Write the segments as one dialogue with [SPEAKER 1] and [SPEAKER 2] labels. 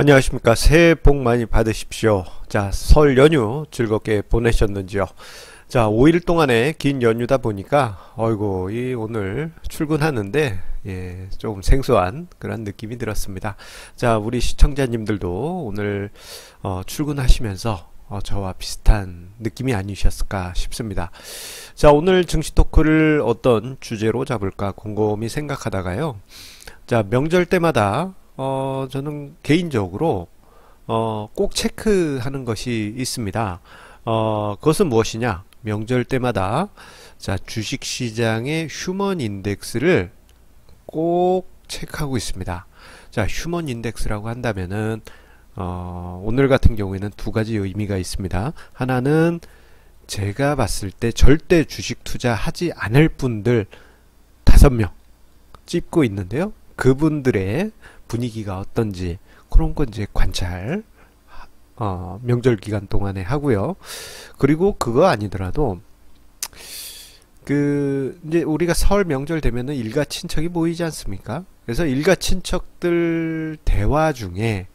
[SPEAKER 1] 안녕하십니까. 새해 복 많이 받으십시오. 자, 설 연휴 즐겁게 보내셨는지요? 자, 5일 동안의 긴 연휴다 보니까, 어이구, 오늘 출근하는데, 조금 생소한 그런 느낌이 들었습니다. 자, 우리 시청자님들도 오늘, 출근하시면서, 저와 비슷한 느낌이 아니셨을까 싶습니다. 자, 오늘 증시 토크를 어떤 주제로 잡을까 곰곰이 생각하다가요. 자, 명절 때마다 저는 개인적으로 꼭 체크하는 것이 있습니다. 그것은 무엇이냐? 명절 때마다 자, 주식시장의 휴먼 인덱스를 꼭 체크하고 있습니다. 자, 휴먼 인덱스라고 한다면은 오늘 같은 경우에는 두 가지 의미가 있습니다. 하나는 제가 봤을 때 절대 주식 투자하지 않을 분들 5명 찝고 있는데요. 그분들의 분위기가 어떤지 그런 건 이제 관찰 명절 기간 동안에 하고요. 그리고 그거 아니더라도 이제 우리가 설 명절 되면은 일가 친척이 모이지 않습니까? 그래서 일가 친척들 대화 중에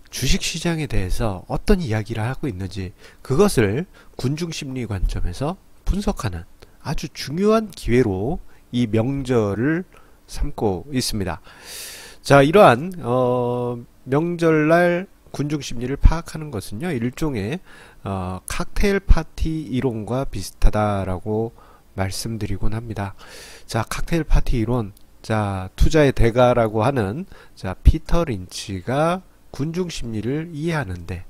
[SPEAKER 1] 주식 시장에 대해서 어떤 이야기를 하고 있는지 그것을 군중심리 관점에서 분석하는 아주 중요한 기회로 이 명절을 삼고 있습니다. 자, 이러한 명절날 군중심리를 파악하는 것은요, 일종의 칵테일 파티 이론과 비슷하다라고 말씀드리곤 합니다. 자, 칵테일 파티 이론, 자, 투자의 대가라고 하는 자, 피터 린치가 군중심리를 이해하는데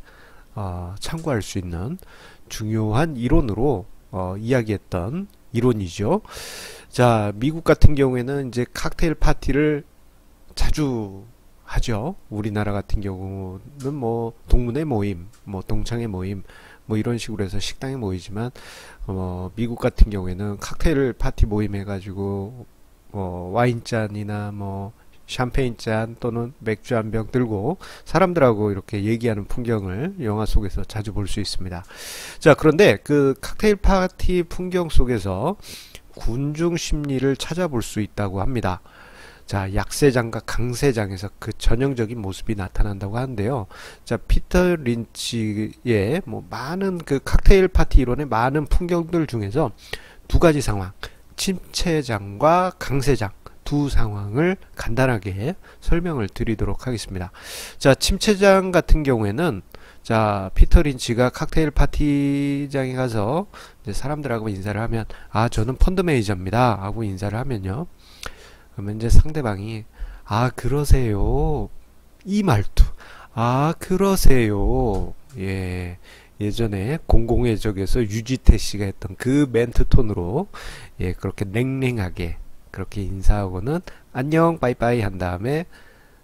[SPEAKER 1] 참고할 수 있는 중요한 이론으로 이야기했던 이론이죠. 자, 미국 같은 경우에는 이제 칵테일 파티를 자주 하죠. 우리나라 같은 경우는 뭐 동문회 모임, 뭐 동창회 모임, 뭐 이런 식으로 해서 식당에 모이지만 미국 같은 경우에는 칵테일 파티 모임 해가지고 와인잔이나 뭐 샴페인잔 또는 맥주 한 병 들고 사람들하고 이렇게 얘기하는 풍경을 영화 속에서 자주 볼 수 있습니다. 자, 그런데 그 칵테일 파티 풍경 속에서 군중 심리를 찾아볼 수 있다고 합니다. 자, 약세장과 강세장에서 그 전형적인 모습이 나타난다고 하는데요. 자, 피터 린치의 뭐 많은 그 칵테일 파티 이론의 많은 풍경들 중에서 두 가지 상황, 침체장과 강세장 두 상황을 간단하게 설명을 드리도록 하겠습니다. 자, 침체장 같은 경우에는 자, 피터 린치가 칵테일 파티장에 가서 이제 사람들하고 인사를 하면 저는 펀드 매니저입니다 하고 인사를 하면요. 그러면 이제 상대방이 그러세요. 이 말투. 그러세요. 예. 예전에 공공의적에서 유지태 씨가 했던 그 멘트 톤으로 그렇게 냉랭하게 그렇게 인사하고는 안녕 빠이빠이 한 다음에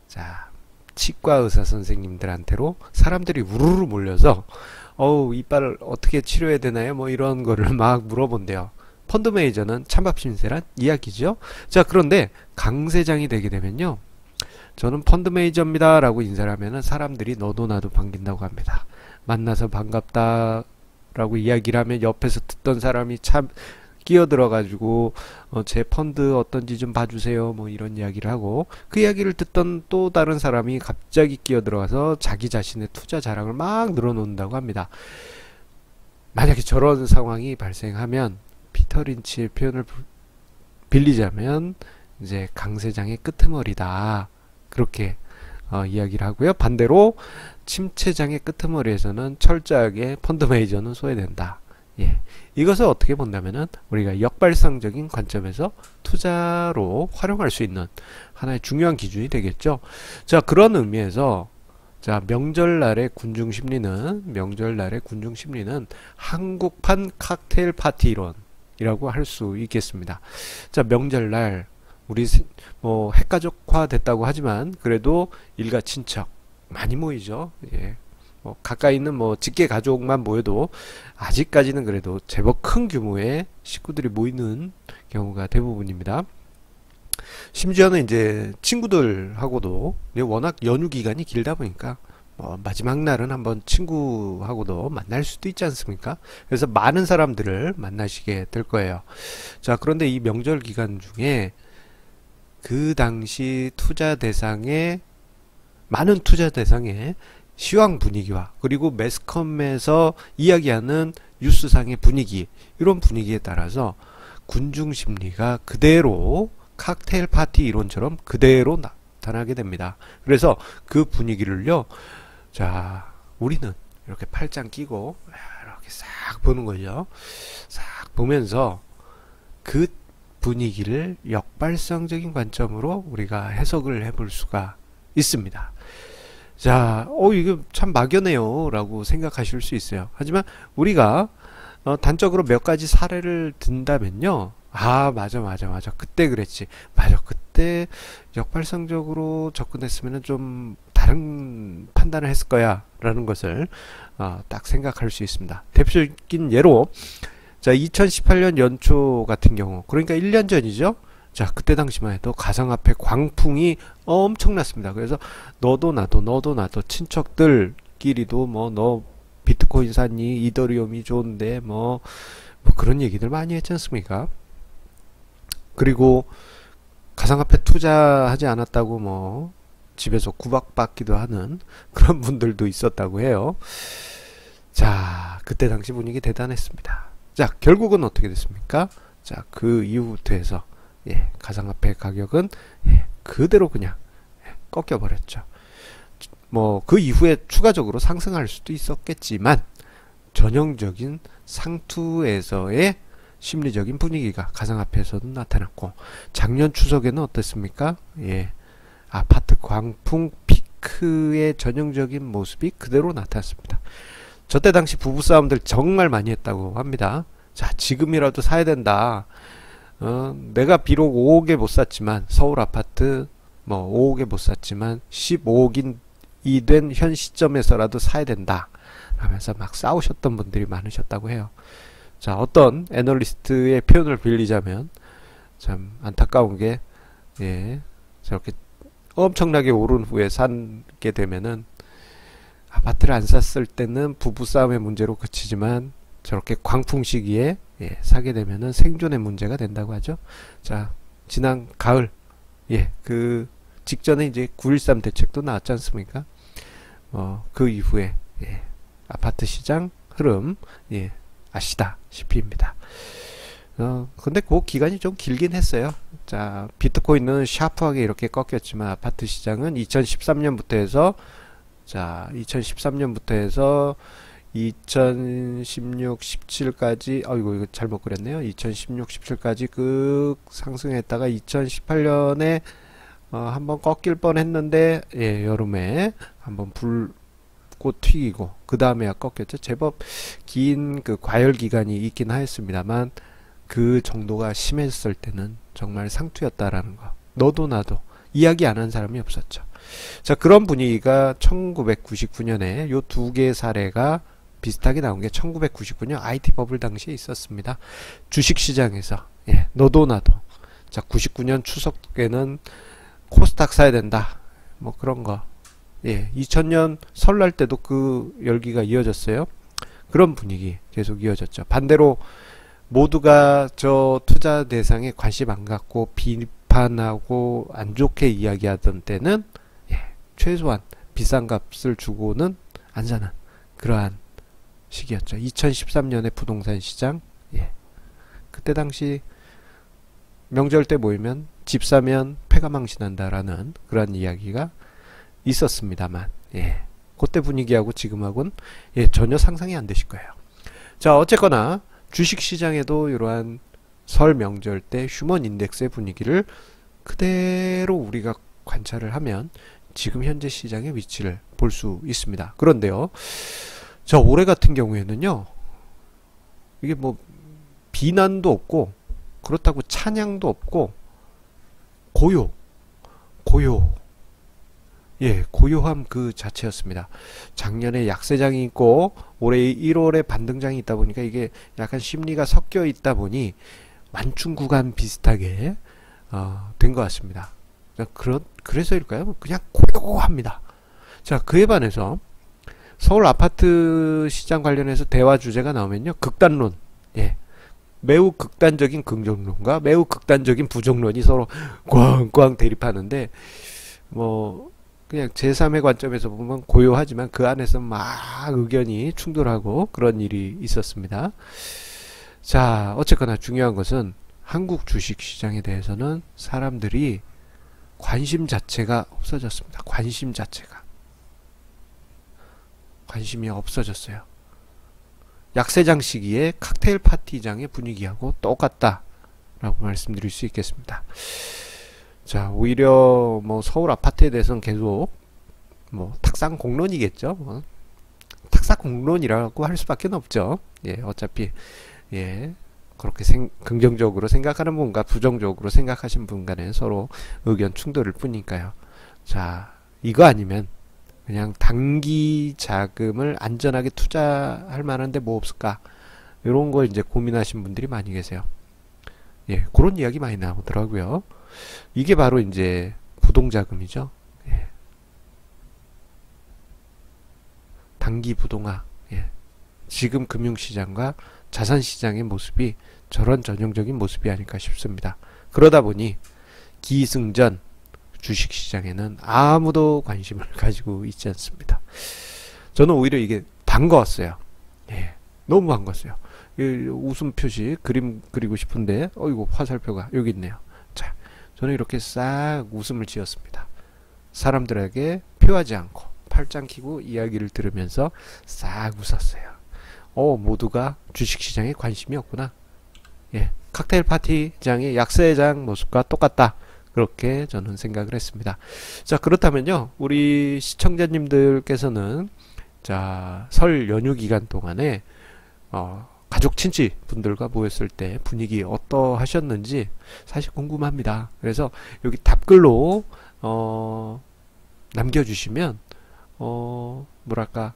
[SPEAKER 1] 자, 치과 의사 선생님들한테로 사람들이 우르르 몰려서 이빨을 어떻게 치료해야 되나요? 뭐 이런 거를 막 물어본대요. 펀드 매니저는 찬밥 신세란 이야기죠. 자, 그런데 강세장이 되게 되면요, 저는 펀드 매니저입니다 라고 인사를 하면은 사람들이 너도 나도 반긴다고 합니다. 만나서 반갑다 라고 이야기를 하면 옆에서 듣던 사람이 참 끼어들어 가지고 제 펀드 어떤지 좀 봐주세요 뭐 이런 이야기를 하고, 그 이야기를 듣던 또 다른 사람이 갑자기 끼어들어가서 자기 자신의 투자 자랑을 막 늘어놓는다고 합니다. 만약에 저런 상황이 발생하면 피터 린치의 표현을 빌리자면 이제 강세장의 끄트머리다 그렇게 이야기를 하고요. 반대로 침체장의 끄트머리에서는 철저하게 펀드 매니저는 소외된다. 이것을 어떻게 본다면은 우리가 역발상적인 관점에서 투자로 활용할 수 있는 하나의 중요한 기준이 되겠죠. 자, 그런 의미에서 자, 명절날의 군중심리는 한국판 칵테일 파티 이론이라고 할 수 있겠습니다. 자, 명절날 우리 뭐 핵가족화 됐다고 하지만 그래도 일가 친척 많이 모이죠. 뭐 가까이 있는 뭐 직계 가족만 모여도 아직까지는 그래도 제법 큰 규모의 식구들이 모이는 경우가 대부분입니다. 심지어는 이제 친구들하고도 워낙 연휴 기간이 길다 보니까 마지막 날은 한번 친구하고도 만날 수도 있지 않습니까? 그래서 많은 사람들을 만나시게 될 거예요. 자, 그런데 이 명절 기간 중에 그 당시 투자 대상의 많은 투자 대상의 시황 분위기와 그리고 매스컴에서 이야기하는 뉴스상의 분위기, 이런 분위기에 따라서 군중 심리가 그대로 칵테일 파티 이론처럼 그대로 나타나게 됩니다. 그래서 그 분위기를요, 자, 우리는 이렇게 팔짱 끼고 이렇게 싹 보는 거죠. 싹 보면서 그 분위기를 역발상적인 관점으로 우리가 해석을 해볼 수가 있습니다. 자, 이거 참 막연해요 라고 생각하실 수 있어요. 하지만 우리가 단적으로 몇 가지 사례를 든다면요, 맞아 그때 그랬지, 맞아 그때 역발상적으로 접근했으면 좀 다른 판단을 했을 거야 라는 것을 딱 생각할 수 있습니다. 대표적인 예로, 자, 2018년 연초 같은 경우, 그러니까 1년 전이죠. 자, 그때 당시만 해도 가상화폐 광풍이 엄청났습니다. 그래서 너도 나도 친척들끼리도 뭐 너 비트코인 샀니, 이더리움이 좋은데 뭐 그런 얘기들 많이 했지 않습니까? 그리고 가상화폐 투자하지 않았다고 뭐 집에서 구박받기도 하는 그런 분들도 있었다고 해요. 자, 그때 당시 분위기 대단했습니다. 자, 결국은 어떻게 됐습니까? 자, 그 이후부터 해서 가상화폐 가격은 그대로 그냥 꺾여 버렸죠. 뭐 그 이후에 추가적으로 상승할 수도 있었겠지만 전형적인 상투에서의 심리적인 분위기가 가상화폐에서도 나타났고, 작년 추석에는 어땠습니까? 아파트 광풍 피크의 전형적인 모습이 그대로 나타났습니다. 저때 당시 부부싸움들 정말 많이 했다고 합니다. 자, 지금이라도 사야 된다. 내가 비록 5억에 못 샀지만, 서울 아파트 뭐 5억에 못 샀지만 15억이 된 현 시점에서라도 사야 된다 하면서 막 싸우셨던 분들이 많으셨다고 해요. 자, 어떤 애널리스트의 표현을 빌리자면 참 안타까운 게, 저렇게 엄청나게 오른 후에 사게 되면은, 아파트를 안 샀을 때는 부부싸움의 문제로 그치지만 저렇게 광풍 시기에 사게 되면은 생존의 문제가 된다고 하죠. 자, 지난 가을, 그 직전에 이제 9.13 대책도 나왔지 않습니까? 그 이후에 아파트 시장 흐름 아시다시피입니다. 근데 그 기간이 좀 길긴 했어요. 자, 비트코인은 샤프하게 이렇게 꺾였지만 아파트 시장은 2013년부터 해서 2016, 17까지, 이거 잘못 그랬네요. 2016, 17까지 그 상승했다가 2018년에 한번 꺾일 뻔 했는데, 여름에 한번 불꽃 튀기고, 그 다음에 꺾였죠. 제법 긴 그 과열 기간이 있긴 하였습니다만, 그 정도가 심했을 때는 정말 상투였다라는 거. 너도 나도 이야기 안 한 사람이 없었죠. 자, 그런 분위기가 1999년에 요 두 개의 사례가 비슷하게 나온 게 1999년 IT 버블 당시에 있었습니다. 주식시장에서 너도 나도, 자, 99년 추석에는 코스닥 사야 된다, 뭐 그런 거. 2000년 설날 때도 그 열기가 이어졌어요. 그런 분위기 계속 이어졌죠. 반대로 모두가 저 투자 대상에 관심 안 갖고 비판하고 안 좋게 이야기하던 때는 최소한 비싼 값을 주고는 안 사는 그러한 시기였죠. 2013년의 부동산 시장, 그때 당시 명절 때 모이면 집 사면 패가 망신한다라는 그런 이야기가 있었습니다만, 그때 분위기하고 지금하고는 전혀 상상이 안 되실 거예요. 자, 어쨌거나 주식시장에도 이러한 설 명절 때 휴먼 인덱스의 분위기를 그대로 우리가 관찰을 하면 지금 현재 시장의 위치를 볼 수 있습니다. 그런데요, 자, 올해 같은 경우에는요, 이게 뭐 비난도 없고 그렇다고 찬양도 없고 고요함 그 자체였습니다. 작년에 약세장이 있고 올해 1월에 반등장이 있다 보니까 이게 약간 심리가 섞여 있다 보니 완충 구간 비슷하게 된 것 같습니다. 그래서일까요? 그냥 고요합니다. 자, 그에 반해서 서울 아파트 시장 관련해서 대화 주제가 나오면요, 극단론, 매우 극단적인 긍정론과 매우 극단적인 부정론이 서로 꽝꽝 대립하는데, 뭐 그냥 제3의 관점에서 보면 고요하지만 그 안에서 막 의견이 충돌하고 그런 일이 있었습니다. 자, 어쨌거나 중요한 것은 한국 주식시장에 대해서는 사람들이 관심 자체가 없어졌습니다. 관심이 없어졌어요. 약세장 시기에 칵테일 파티장의 분위기하고 똑같다 라고 말씀드릴 수 있겠습니다. 자, 오히려 뭐 서울 아파트에 대해서는 계속 뭐 탁상 공론이겠죠. 탁상 공론이라고 할 수밖에 없죠. 예, 어차피 예, 그렇게 긍정적으로 생각하는 분과 부정적으로 생각하신 분 간에 서로 의견 충돌일 뿐이니까요. 자, 이거 아니면 그냥 단기 자금을 안전하게 투자할 만한데 뭐 없을까? 이런 걸 이제 고민하신 분들이 많이 계세요. 예, 그런 이야기 많이 나오더라고요. 이게 바로 이제 부동자금이죠. 예. 단기 부동화. 예. 지금 금융시장과 자산시장의 모습이 저런 전형적인 모습이 아닐까 싶습니다. 그러다 보니 기승전 주식시장에는 아무도 관심을 가지고 있지 않습니다. 저는 오히려 이게 반가웠어요. 예. 너무 반가웠어요. 웃음 표시 그림 그리고 싶은데 이거 화살표가 여기 있네요. 자, 저는 이렇게 싹 웃음을 지었습니다. 사람들에게 표하지 않고 팔짱 끼고 이야기를 들으면서 싹 웃었어요. 모두가 주식시장에 관심이 없구나. 예, 칵테일 파티장의 약세장 모습과 똑같다. 그렇게 저는 생각을 했습니다. 자, 그렇다면요, 우리 시청자님들께서는 자, 설 연휴 기간 동안에 가족 친지 분들과 모였을 때 분위기 어떠하셨는지 사실 궁금합니다. 그래서 여기 답글로 남겨주시면 뭐랄까,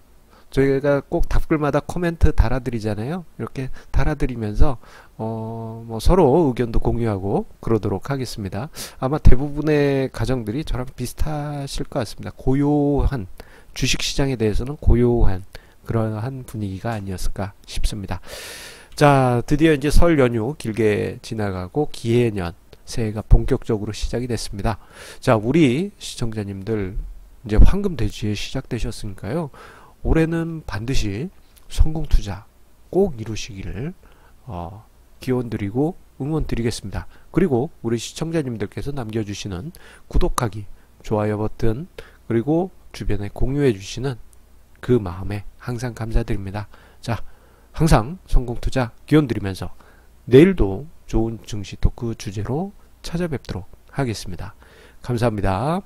[SPEAKER 1] 저희가 꼭 답글마다 코멘트 달아드리잖아요. 이렇게 달아드리면서 뭐 서로 의견도 공유하고 그러도록 하겠습니다. 아마 대부분의 가정들이 저랑 비슷하실 것 같습니다. 고요한 주식시장에 대해서는 고요한 그러한 분위기가 아니었을까 싶습니다. 자, 드디어 이제 설 연휴 길게 지나가고 기해년 새해가 본격적으로 시작이 됐습니다. 자, 우리 시청자님들 이제 황금 대지에 시작되셨으니까요. 올해는 반드시 성공 투자 꼭 이루시기를 기원 드리고 응원 드리겠습니다. 그리고 우리 시청자님들께서 남겨주시는 구독하기, 좋아요 버튼, 그리고 주변에 공유해 주시는 그 마음에 항상 감사드립니다. 자, 항상 성공 투자 기원 드리면서 내일도 좋은 증시 토크 주제로 찾아뵙도록 하겠습니다. 감사합니다.